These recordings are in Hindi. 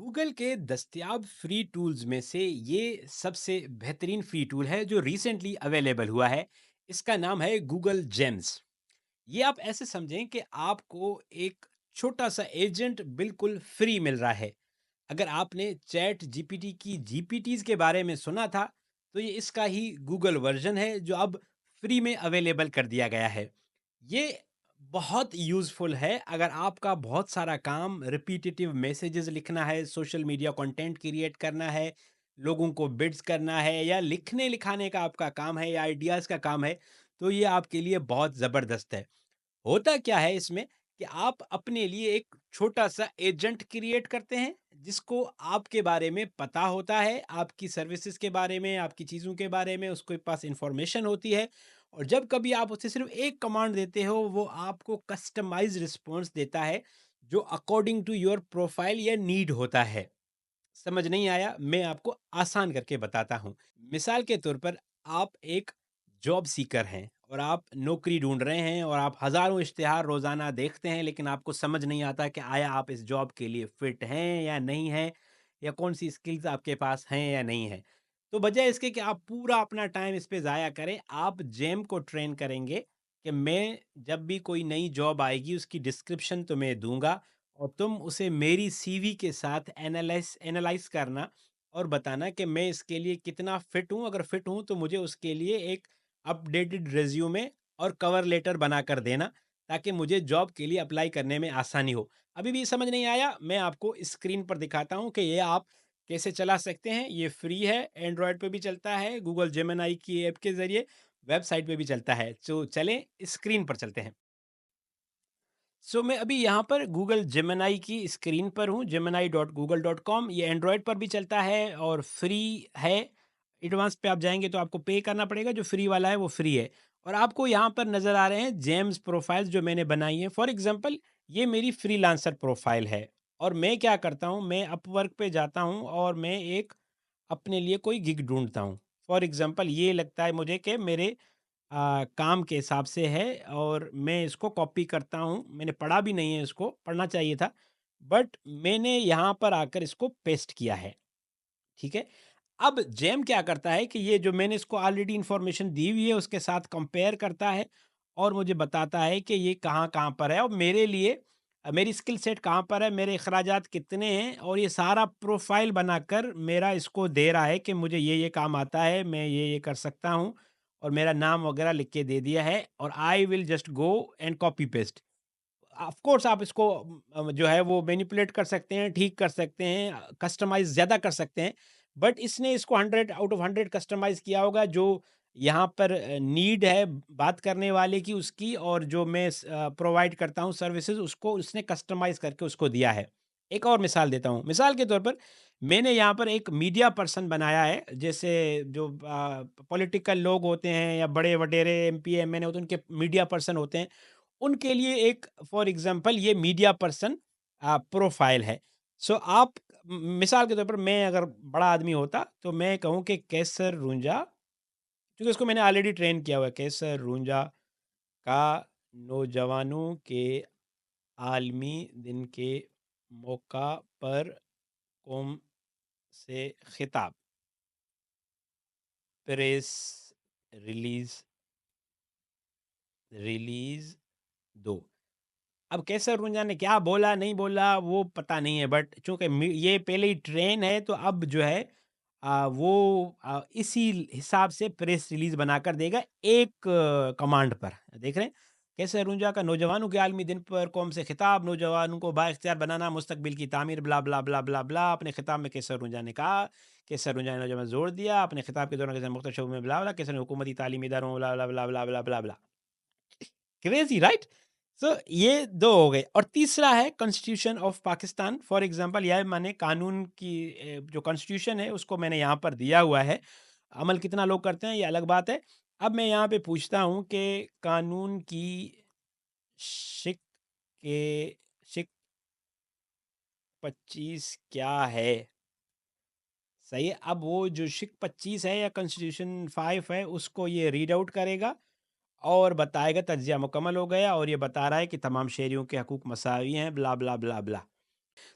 गूगल के दस्तयाब फ्री टूल्स में से ये सबसे बेहतरीन फ्री टूल है जो रिसेंटली अवेलेबल हुआ है। इसका नाम है गूगल जेम्स। ये आप ऐसे समझें कि आपको एक छोटा सा एजेंट बिल्कुल फ्री मिल रहा है। अगर आपने चैट जीपीटी की जीपीटीज के बारे में सुना था, तो ये इसका ही गूगल वर्जन है जो अब फ्री में अवेलेबल कर दिया गया है। ये बहुत यूज़फुल है अगर आपका बहुत सारा काम रिपीटेटिव मैसेजेस लिखना है, सोशल मीडिया कंटेंट क्रिएट करना है, लोगों को बिड्स करना है, या लिखने लिखाने का आपका काम है, या आइडियाज़ का काम है, तो ये आपके लिए बहुत ज़बरदस्त है। होता क्या है इसमें कि आप अपने लिए एक छोटा सा एजेंट क्रिएट करते हैं जिसको आपके बारे में पता होता है, आपकी सर्विसेज के बारे में, आपकी चीज़ों के बारे में उसके पास इंफॉर्मेशन होती है। और जब कभी आप उसे सिर्फ एक कमांड देते हो, वो आपको कस्टमाइज रिस्पॉन्स देता है जो अकॉर्डिंग टू योर प्रोफाइल या नीड होता है। समझ नहीं आया? मैं आपको आसान करके बताता हूँ। मिसाल के तौर पर, आप एक जॉब सीकर हैं और आप नौकरी ढूँढ रहे हैं और आप हज़ारों इश्तिहार रोज़ाना देखते हैं, लेकिन आपको समझ नहीं आता कि आया आप इस जॉब के लिए फिट हैं या नहीं हैं, या कौन-सी स्किल्स आपके पास हैं या नहीं हैं। तो बजाय इसके कि आप पूरा अपना टाइम इस पे ज़ाया करें, आप जेम को ट्रेन करेंगे कि मैं जब भी कोई नई जॉब आएगी उसकी डिस्क्रिप्शन तुम्हें दूँगा, और तुम उसे मेरी सीवी के साथ एनालाइज़ एनालाइज़ करना और बताना कि मैं इसके लिए कितना फिट हूँ। अगर फिट हूँ तो मुझे उसके लिए एक अपडेटेड रिज्यूमे और कवर लेटर बनाकर देना, ताकि मुझे जॉब के लिए अप्लाई करने में आसानी हो। अभी भी समझ नहीं आया? मैं आपको स्क्रीन पर दिखाता हूँ कि ये आप कैसे चला सकते हैं। ये फ्री है, एंड्रॉयड पे भी चलता है, गूगल जेमिनी की ऐप के ज़रिए, वेबसाइट पे भी चलता है। तो चलें स्क्रीन पर चलते हैं। मैं अभी यहाँ पर गूगल जेमिनी की स्क्रीन पर हूँ, gemini.google.com। ये एंड्रॉयड पर भी चलता है और फ्री है। एडवांस पे आप जाएँगे तो आपको पे करना पड़ेगा, जो फ्री वाला है वो फ्री है। और आपको यहाँ पर नज़र आ रहे हैं जेम्स प्रोफाइल्स जो मैंने बनाई हैं। फॉर एग्ज़ाम्पल, ये मेरी फ्रीलांसर प्रोफाइल है, और मैं क्या करता हूँ, मैं अपवर्क पे जाता हूँ और मैं एक अपने लिए कोई गिग ढूँढता हूँ। फॉर एग्ज़ाम्पल, ये लगता है मुझे कि मेरे काम के हिसाब से है, और मैं इसको कॉपी करता हूँ। मैंने पढ़ा भी नहीं है, इसको पढ़ना चाहिए था, बट मैंने यहाँ पर आकर इसको पेस्ट किया है। ठीक है? अब जेम क्या करता है कि ये जो मैंने इसको ऑलरेडी इन्फॉर्मेशन दी हुई है उसके साथ कंपेयर करता है, और मुझे बताता है कि ये कहाँ-कहाँ पर है, और मेरे लिए मेरी स्किल सेट कहाँ पर है, मेरे अखराजात कितने हैं, और ये सारा प्रोफाइल बनाकर मेरा इसको दे रहा है कि मुझे ये काम आता है, मैं ये कर सकता हूँ, और मेरा नाम वगैरह लिख के दे दिया है, और I will just go and copy paste. Of course आप इसको जो है वो मैनिपुलेट कर सकते हैं, ठीक कर सकते हैं, कस्टमाइज़ ज़्यादा कर सकते हैं। बट इसने इसको 100 आउट ऑफ 100 कस्टमाइज़ किया होगा, जो यहाँ पर नीड है बात करने वाले की उसकी, और जो मैं प्रोवाइड करता हूँ सर्विसेज़, उसको उसने कस्टमाइज़ करके उसको दिया है। एक और मिसाल देता हूँ। मिसाल के तौर पर, मैंने यहाँ पर एक मीडिया पर्सन बनाया है, जैसे जो पॉलिटिकल लोग होते हैं या बड़े-वडेरे एमपी, एमएनए होते हैं, उनके मीडिया पर्सन होते हैं। उनके लिए एक, फॉर एग्जांपल, ये मीडिया पर्सन प्रोफाइल है। आप मिसाल के तौर पर, मैं अगर बड़ा आदमी होता तो मैं कहूँ कि केसर रूंजा, क्योंकि उसको मैंने ऑलरेडी ट्रेन किया हुआ है। केसर रूंजा का नौजवानों के आलमी दिन के मौका पर कौम से खिताब, प्रेस रिलीज रिलीज दो। अब केसर रूंजा ने क्या बोला, नहीं बोला, वो पता नहीं है, बट चूँकि ये पहले ही ट्रेन है, तो अब जो है वो इसी हिसाब से प्रेस रिलीज़ बनाकर देगा एक कमांड पर। देख रहे हैं? केसर रूंजा का नौजवानों के आलमी दिन पर कौम से खिताब, नौजवानों को बाइख्तियार बनाना, मुस्तकबिल की तामीर, ब्ला, ब्ला, ब्ला, ब्ला, ब्ला। अपने खिताब में केसर रूंजा ने कहा, केसर रूंजा ने नौजवान जोर दिया, अपने खिताब के दौरान केसर मुख्तलिफ शोबों में ब्ला, ब्ला, केसर ने हुकूमती तालीमी इदारों ब्ला, ब्ला, ब्ला, ब्ला, ब्ला, ब्ला, ब्ला। Crazy, right? ये 2 हो गए, और तीसरा है constitution of Pakistan. For example, यह माने कानून की जो कॉन्स्टिट्यूशन है उसको मैंने यहाँ पर दिया हुआ है। अमल कितना लोग करते हैं ये अलग बात है। अब मैं यहाँ पे पूछता हूँ कि कानून की शिक के शिक 25 क्या है? सही है। अब वो जो शिक 25 है या कॉन्स्टिट्यूशन 5 है, उसको ये रीड आउट करेगा और बताएगा तज्ज़िया मुकम्मल हो गया, और ये बता रहा है कि तमाम शहरियों के हकूक मसावी हैं, ब्ला, ब्ला, ब्ला, ब्ला।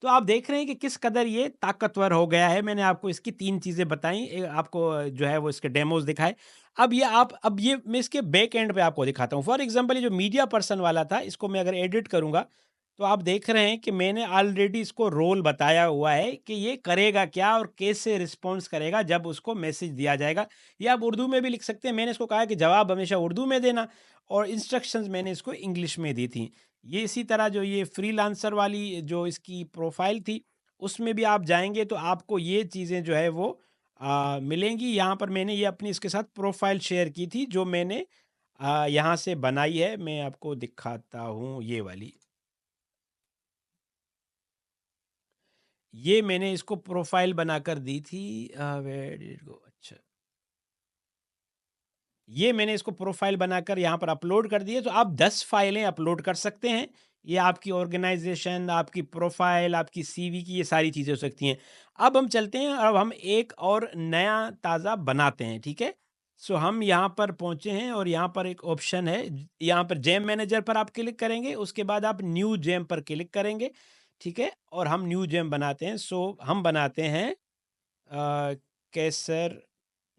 तो आप देख रहे हैं कि किस कदर ये ताकतवर हो गया है। मैंने आपको इसकी 3 चीज़ें बताई, आपको जो है वो इसके डेमोज़ दिखाए। अब ये मैं इसके बैक एंड पे आपको दिखाता हूँ। फॉर एग्ज़ाम्पल ये जो मीडिया पर्सन वाला था, इसको मैं अगर एडिट करूँगा, तो आप देख रहे हैं कि मैंने ऑलरेडी इसको रोल बताया हुआ है कि ये करेगा क्या और कैसे रिस्पॉन्स करेगा जब उसको मैसेज दिया जाएगा। या आप उर्दू में भी लिख सकते हैं। मैंने इसको कहा है कि जवाब हमेशा उर्दू में देना, और इंस्ट्रक्शंस मैंने इसको इंग्लिश में दी थी। ये इसी तरह जो ये फ्रीलांसर वाली जो इसकी प्रोफ़ाइल थी, उसमें भी आप जाएँगे तो आपको ये चीज़ें जो है वो मिलेंगी। यहाँ पर मैंने ये अपनी इसके साथ प्रोफ़ाइल शेयर की थी, जो मैंने यहाँ से बनाई है। मैं आपको दिखाता हूँ ये वाली। ये मैंने इसको प्रोफ़ाइल बनाकर दी थी। Where did it go? अच्छा। ये मैंने इसको प्रोफ़ाइल बनाकर यहाँ पर अपलोड कर दी है, तो आप 10 फ़ाइलें अपलोड कर सकते हैं। ये आपकी ऑर्गेनाइज़ेशन, आपकी प्रोफ़ाइल, आपकी सीवी की ये सारी चीज़ें हो सकती हैं। अब हम चलते हैं, अब हम एक और नया ताज़ा बनाते हैं, ठीक है? सो हम यहाँ पर पहुँचे हैं और यहाँ पर एक ऑप्शन है, यहाँ पर जेम मैनेजर पर आप क्लिक करेंगे, उसके बाद आप न्यू जेम पर क्लिक करेंगे, ठीक है? और हम न्यू जेम बनाते हैं, सो हम बनाते हैं कैसर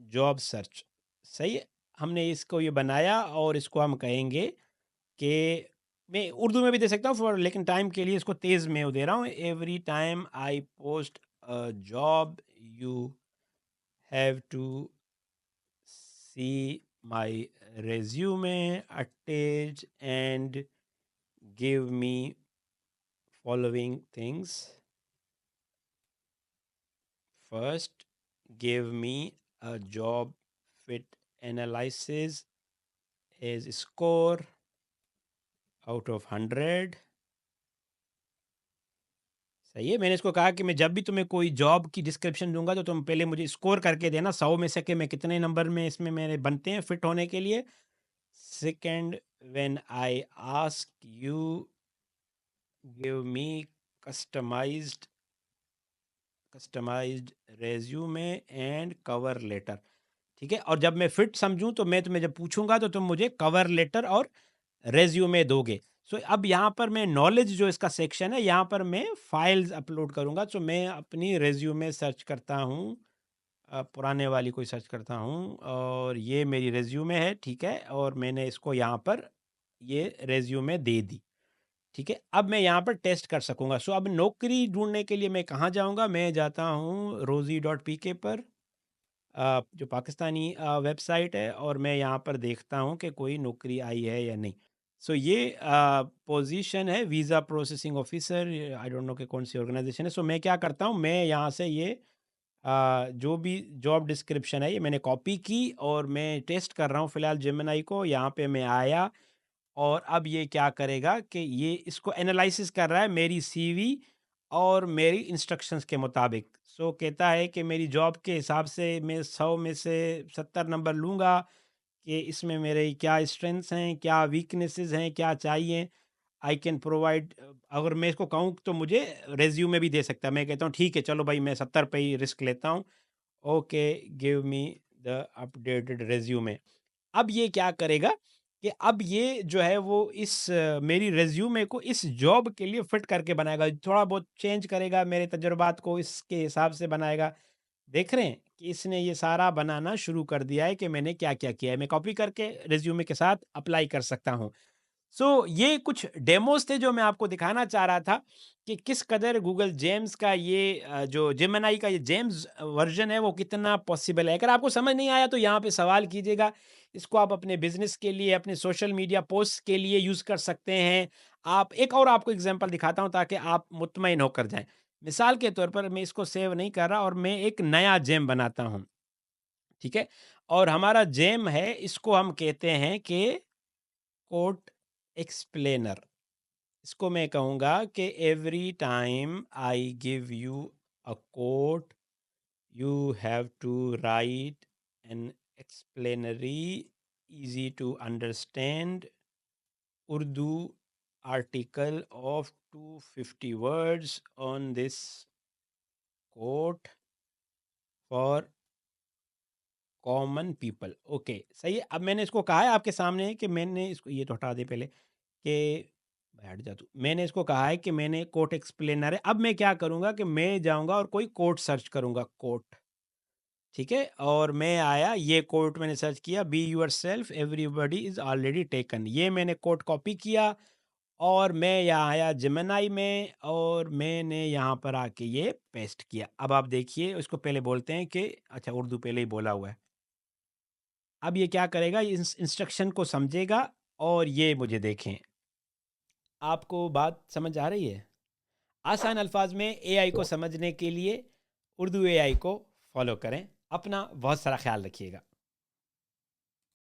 जॉब सर्च। सही है? हमने इसको ये बनाया और इसको हम कहेंगे कि मैं उर्दू में भी दे सकता हूँ, फॉर लेकिन टाइम के लिए इसको तेज़ में दे रहा हूँ। Every time I post a job you have to see my resume attach and give me following things. First, give me a job fit analysis as score out of 100। सही है। मैंने इसको कहा कि मैं जब भी तुम्हें कोई जॉब की डिस्क्रिप्शन दूंगा तो तुम पहले मुझे स्कोर करके देना 100 में से कि मैं कितने नंबर में इसमें मेरे बनते हैं फिट होने के लिए। Second, when I ask you give me customised customised resume and cover letter. ठीक है? और जब मैं फिट समझूँ तो मैं तुम्हें जब पूछूँगा तो तुम मुझे कवर लेटर और रेज़्यूमे दोगे। सो अब यहाँ पर मैं नॉलेज जो इसका सेक्शन है, यहाँ पर मैं फाइल्स अपलोड करूँगा। सो मैं अपनी रेज़्यूमे सर्च करता हूँ, पुराने वाली कोई सर्च करता हूँ और ये मेरी रेज़्यूमे है, ठीक है? और मैंने इसको यहाँ पर ये रेज़्यूमे दे दी, ठीक है? अब मैं यहाँ पर टेस्ट कर सकूँगा। सो अब नौकरी ढूँढने के लिए मैं कहाँ जाऊँगा? मैं जाता हूँ rozy.pk पर, जो पाकिस्तानी वेबसाइट है, और मैं यहाँ पर देखता हूँ कि कोई नौकरी आई है या नहीं। सो ये पोजीशन है visa processing officer. I don't know कि कौन सी ऑर्गेनाइजेशन है। सो मैं क्या करता हूँ, मैं यहाँ से ये जो भी जॉब डिस्क्रिप्शन है ये मैंने कॉपी की और मैं टेस्ट कर रहा हूँ फ़िलहाल जेमिनी को। यहाँ पे मैं आया और अब ये क्या करेगा कि ये इसको एनालिसिस कर रहा है मेरी सीवी और मेरी इंस्ट्रक्शंस के मुताबिक। सो कहता है कि मेरी जॉब के हिसाब से मैं 100 में से 70 नंबर लूँगा कि इसमें मेरे क्या स्ट्रेंथ्स हैं, क्या वीकनेसेस हैं, क्या चाहिए। आई कैन प्रोवाइड, अगर मैं इसको कहूँ तो मुझे रिज्यूमे भी दे सकता है। मैं कहता हूँ ठीक है, चलो भाई मैं 70 पे ही रिस्क लेता हूँ। Okay, give me the updated resume. अब ये क्या करेगा कि अब ये जो है वो मेरी रिज्यूमे को इस जॉब के लिए फिट करके बनाएगा। थोड़ा बहुत चेंज करेगा, मेरे तजुर्बात को इसके हिसाब से बनाएगा। देख रहे हैं कि इसने ये सारा बनाना शुरू कर दिया है कि मैंने क्या-क्या किया है। मैं कॉपी करके रिज्यूमे के साथ अप्लाई कर सकता हूँ। सो ये कुछ डेमोस थे जो मैं आपको दिखाना चाह रहा था कि किस कदर गूगल जेम्स का ये जो जेमिनी का ये जेम्स वर्जन है वो कितना पॉसिबल है। अगर आपको समझ नहीं आया तो यहाँ पे सवाल कीजिएगा। इसको आप अपने बिजनेस के लिए, अपने सोशल मीडिया पोस्ट के लिए यूज कर सकते हैं। आप एक और आपको एग्जांपल दिखाता हूँ ताकि आप मुत्मईन होकर जाएं। मिसाल के तौर पर मैं इसको सेव नहीं कर रहा और मैं एक नया जेम बनाता हूँ, ठीक है? और हमारा जेम है, इसको हम कहते हैं कि कोट एक्सप्लेनर। इसको मैं कहूँगा कि every time I give you a quote you have to write an explanatory easy to understand Urdu article of 250 words on this quote for common people. Okay, सही है। अब मैंने इसको कहा है आपके सामने कि मैंने इसको, ये तो हटा दे पहले, कि बैठ जा तू। मैंने इसको कहा है कि मैंने कोट एक्सप्लेनर है। अब मैं क्या करूँगा कि मैं जाऊँगा और कोई कोट सर्च करूँगा, कोट, ठीक है? और मैं आया, ये कोट मैंने सर्च किया, be yourself everybody is already taken. ये मैंने कोट कॉपी किया और मैं यहाँ आया जेमिनी में और मैंने यहाँ पर आके ये पेस्ट किया। अब आप देखिए, इसको पहले बोलते हैं कि अच्छा, उर्दू पहले ही बोला हुआ है। अब ये क्या करेगा, इस इंस्ट्रक्शन को समझेगा और ये मुझे देखें। आपको बात समझ आ रही है? आसान अल्फाज में एआई को समझने के लिए उर्दू एआई को फॉलो करें। अपना बहुत सारा ख्याल रखिएगा।